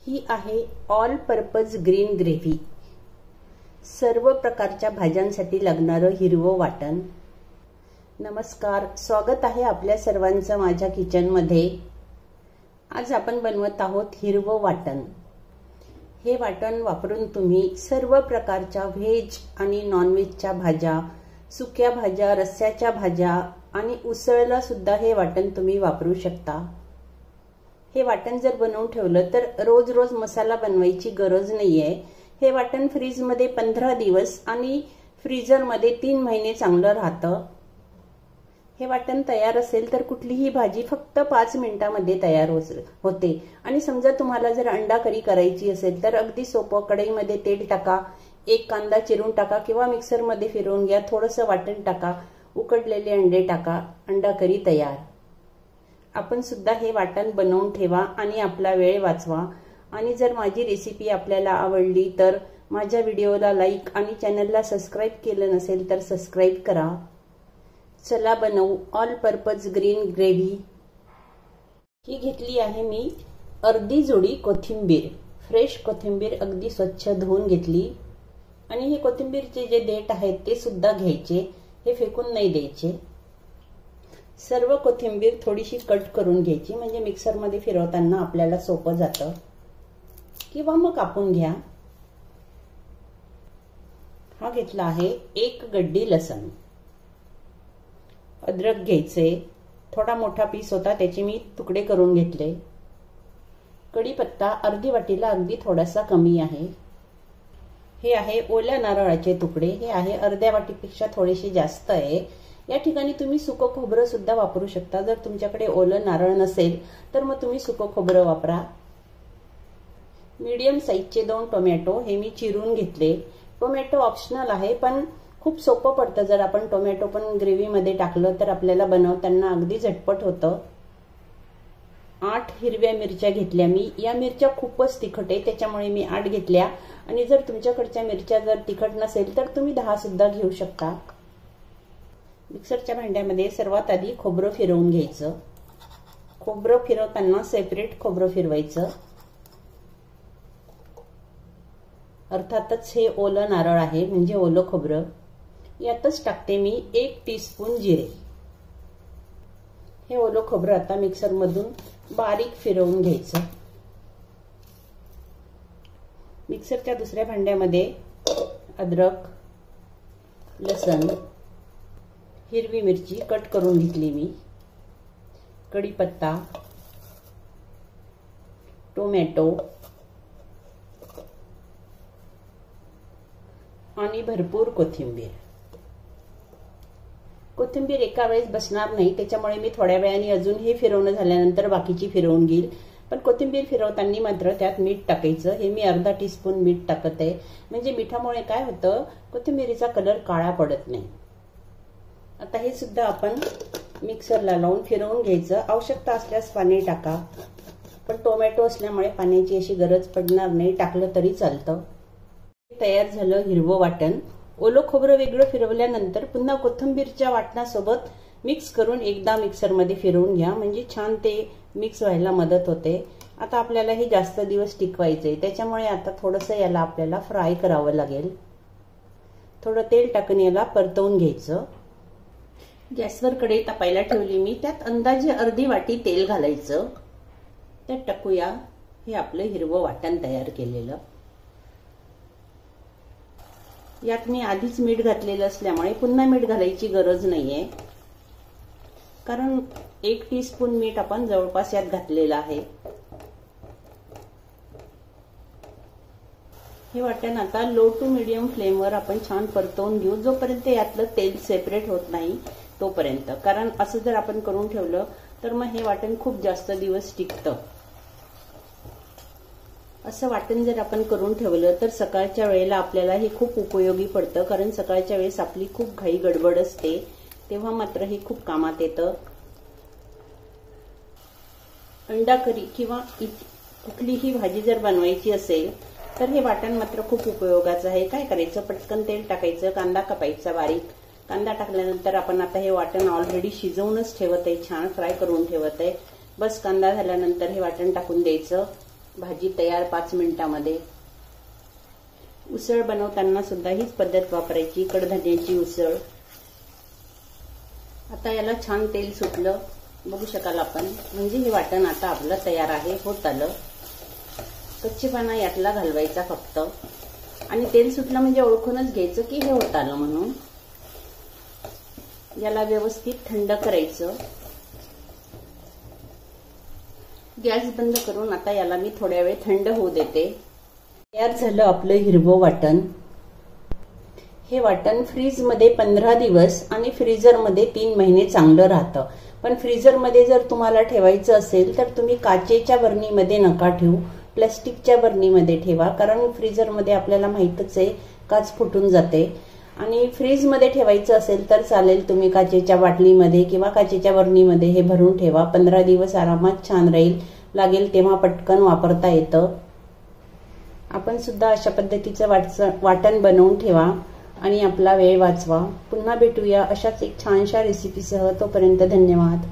ही आहे all purpose green gravy. सर्व प्रकारच्या भाज्यांसाठी लागणारं हिरवं वाटण। नमस्कार, स्वागत आहे आपल्या सर्वांचं माझ्या किचनमध्ये। आज आपण बनवत आहोत हिरवं वाटण। हे वाटण वापरून तुम्ही सर्व प्रकारच्या व्हेज आणि नॉनव्हेजच्या भाज्या, सुक्या भाज्या, रस्स्याच्या भाज्या आणि उसळला सुद्धा हे वाटण तुम्ही वापरू शकता। हे वाटण जर बनवून ठेवलं तर रोज रोज मसाला बनवायची गरज नाहीये। हे वाटण फ्रीज मध्ये 15 दिवस आणि फ्रीजर मध्ये 3 महिने चांगलं राहतं। हे वाटण तयार असेल तर कुठलीही भाजी फक्त 5 मिनिटांमध्ये तयार होते। आणि समजा तुम्हाला जर अंडा करी करायची असेल तर अगदी सोपं, कढईमध्ये तेल टाका, एक कांदा चिरून टाका किंवा मिक्सर मध्ये फिरवून घ्या, थोडंसं वाटण टाका, उकडलेले अंडे टाका, अंडा करी तयार। आपण सुद्धा हे वाटण बनवून ठेवा आणि आपला वेळ वाचवा। आणि जर माझी रेसिपी आपल्याला आवडली तर माझ्या व्हिडिओला लाईक आणि चॅनलला सबस्क्राइब केलं नसेल तर सबस्क्राइब करा। चला बनवू ऑल पर्पज ग्रीन ग्रेव्ही। ही घेतली आहे मी अर्धी जोडी कोथिंबीर, फ्रेश कोथिंबीर अगदी स्वच्छ धुवून घेतली। आणि हे कोथिंबीरचे जे देठ आहेत ते सुद्धा घ्यायचे, हे फेकून नाही द्यायचे। सर्व कोथिंबीर थोडीशी कट करून घ्यायची, म्हणजे मिक्सर मध्ये फिरवताना आपल्याला सोपं जातं, किंवा मग कापून घ्या। हा घेतला आहे 1 गड्डी लसण। अद्रक घ्यायचे, थोडा मोठा पीस होता त्याचे मी तुकडे करून घेतले। कढीपत्ता अर्धी वाटीला अगदी थोडासा कमी आहे। हे आहे ओल्या नारळाचे तुकडे, हे आहे अर्ध्या वाटीपेक्षा थोडेसे जास्त आहे। या ठिकाणी तुम्ही सुकं खोबरं सुद्धा वापरू शकता। जर तुमच्याकडे ओलं नारळ नसेल तर मग तुम्ही सुकं खोबरं वापरा। मीडियम साईजचे 2 टोमॅटो हे मी चिरून घेतले। टोमॅटो ऑप्शनल आहे, पण खूप सोपं पडतं जर आपण टोमॅटो पण ग्रेव्ही मध्ये टाकलं तर आपल्याला बनवताना अगदी झटपट होतं। 8 हिरव्या मिरच्या घेतल्या मी। या मिरच्या खूपच तिखट आहे त्याच्यामुळे मी 8 घेतल्या। आणि जर तुमच्याकडच्या मिरच्या जर तिखट नसेल तर तुम्ही 10 सुद्धा घेऊ शकता। मिक्सरच्या भांड्यामध्ये सर्वात आधी खोबरं फिरवून घ्यायचं। खोबरं फिरवताना सेपरेट खोबरं फिरवायचं। अर्थातच हे ओलं नारळ आहे म्हणजे ओलं खोबरं। यातच टाकते मी 1 टीस्पून जिरे। हे ओलं खोबरं आता मिक्सर मधून बारीक फिरवून घ्यायचं। मिक्सरच्या दुसऱ्या भांड्यामध्ये अद्रक, लसण, हिरवी मिरची कट करून घेतली मी, कढीपत्ता, टोमॅटो आणि भरपूर कोथिंबीर। कोथिंबीर एका वेळेस बसणार नाही त्याच्यामुळे मी थोड्या वेळाने अजून हे फिरवणं झाल्यानंतर बाकीची फिरवून घेईल। पण कोथिंबीर फिरवताना मात्र त्यात मीठ टाकायचं। हे मी अर्धा टीस्पून मीठ टाकत आहे, म्हणजे मिठामुळे काय होतं, कोथिंबीरीचा कलर काळा पडत नाही। आता हे सुद्धा आपण मिक्सरला लावून फिरवून घ्यायचं। आवश्यकता असल्यास पाणी टाका, पण टोमॅटो असल्यामुळे पाण्याची अशी गरज पडणार नाही, टाकलं तरी चालतं। तयार झालं हिरवं वाटण। ओलं खोबरं वेगळं फिरवल्यानंतर पुन्हा कोथिंबीरच्या वाटणासोबत मिक्स करून एकदा मिक्सर मध्ये फिरवून घ्या, म्हणजे छान ते मिक्स व्हायला मदत होते। आता आपल्याला हे जास्त दिवस टिकवायचंय त्याच्यामुळे आता थोडंसं याला आपल्याला फ्राय करावं लागेल। थोडं तेल टाकून याला परतवून घ्यायचं। गॅसवर कढई तापायला ठेवली मी, त्यात अंदाजे अर्धी वाटी तेल घालायचं। त्यात टाकूया हे आपलं हिरवं वाटण तयार केलेलं। यात मी आधीच मीठ घातलेलं असल्यामुळे पुन्हा मीठ घालायची गरज नाहीये, कारण 1 टीस्पून मीठ आपण जवळपास यात घातलेलं आहे। हे वाटण आता लो टू मीडियम फ्लेमवर आपण छान परतवून घेऊ, जोपर्यंत यातलं तेल सेपरेट होत नाही तोपर्यंत। कारण असं जर आपण करून ठेवलं तर मग हे वाटण खूप जास्त दिवस टिकतं। असं वाटण जर आपण करून ठेवलं तर सकाळच्या वेळेला आपल्याला हे खूप उपयोगी पडतं, कारण सकाळच्या वेळेस आपली खूप घाई गडबड असते, तेव्हा मात्र हे खूप कामात येतं। अंडा करी किंवा कुठलीही भाजी जर बनवायची असेल तर हे वाटण मात्र खूप उपयोगाचं आहे। काय करायचं, पटकन तेल टाकायचं, कांदा कापायचा बारीक। कांदा टाकल्यानंतर आपण आता हे वाटण ऑलरेडी शिजवूनच ठेवत आहे, छान फ्राय करून ठेवत आहे। बस कांदा झाल्यानंतर हे वाटण टाकून द्यायचं। भाजी तयार 5 मिनिटांमध्ये। उसळ बनवताना सुद्धा हीच पद्धत वापरायची, कडधान्याची उसळ। आता याला छान तेल सुटलं, बघू शकाल आपण। म्हणजे हे वाटण आता आपलं तयार आहे, होत आलं। कच्चेपणा यातला घालवायचा फक्त, आणि तेल सुटलं म्हणजे ओळखूनच घ्यायचं की हे होत आलं म्हणून। याला व्यवस्थित थंड करायचं। गॅस बंद करून आता याला मी थोड्या वेळ थंड होऊ देते। तयार झालं आपलं हिरवं वाटण। हे वाटण फ्रीजमध्ये 15 दिवस आणि फ्रीजरमध्ये 3 महिने चांगलं राहतं। पण फ्रीजरमध्ये जर तुम्हाला ठेवायचं असेल तर तुम्ही काचेच्या बरणीमध्ये नका ठेवू, प्लास्टिकच्या बरणीमध्ये ठेवा। कारण फ्रीजरमध्ये आपल्याला माहीतच आहे काच फुटून जाते। आणि फ्रीजमध्ये ठेवायचं असेल तर चालेल, तुम्ही काचेच्या बाटलीमध्ये किंवा काचेच्या बरणीमध्ये हे भरून ठेवा। 15 दिवस आरामात छान राहील, लागेल तेव्हा पटकन वापरता येतं। आपण सुद्धा अशा पद्धतीचं वाटण बनवून ठेवा आणि आपला वेळ वाचवा। पुन्हा भेटूया अशाच एक छानशा रेसिपीसह। तोपर्यंत धन्यवाद।